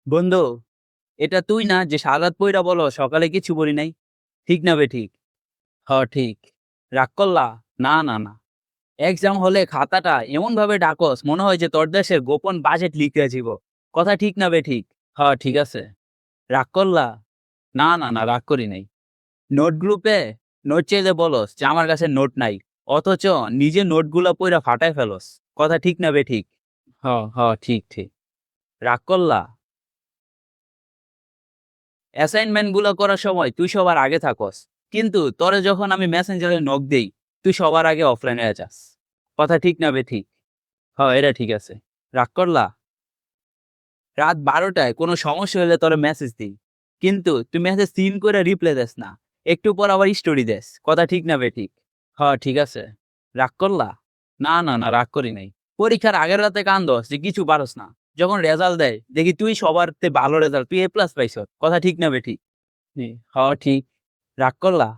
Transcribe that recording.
বন্ধু, এটা তুই না যে সারাত পইরা বলো সকালে কিছু বলি নাই? ঠিক না বে ঠিক? হ ঠিক। রাগ করলা? না না না, এক্সাম হলে খাতাটা এমন ভাবে ডাকস মনে হয় যে তোর দেশের গোপন বাজেট লিখে যাব। কথা ঠিক না বে ঠিক? হ ঠিক আছে। রাগ করলা? না না না, রাগ করি নাই। নোট গ্রুপে নোট চাইলে বলস যে আমার কাছে নোট নাই, অথচ নিজে নোটগুলা পইরা ফাটায় ফেলস। কথা ঠিক না বে ঠিক? হ হ ঠিক ঠিক। রাগ করলা? অ্যাসাইনমেন্ট গুলো করার সময় তুই সবার আগে থাকস, কিন্তু তোরে যখন আমি মেসেঞ্জারে নক দেই তুই সবার আগে অফলাইন হয়ে যাস। কথা ঠিক না বে ঠিক? হ্যাঁ, এটা ঠিক আছে। রাগ করলা? রাত 12টায় কোনো সমস্যা হলে তোরে মেসেজ দিই, কিন্তু তুই মেসেজ সিন করে রিপ্লাই দেস না, একটু পর আবার স্টোরি দেস। কথা ঠিক না বে ঠিক? হ্যাঁ ঠিক আছে। রাগ করলা? না না না, রাগ করি নাই। পরীক্ষার আগের রাতে কান্দস যে কিছু পারস না, যখন রেজাল্ট দেয় দেখি তুই সবার তে ভালো রেজাল্ট, তুই A+ পাইছ। কথা ঠিক না বে ঠিক? জি, হ্যাঁ ঠিক। রাগ করলা?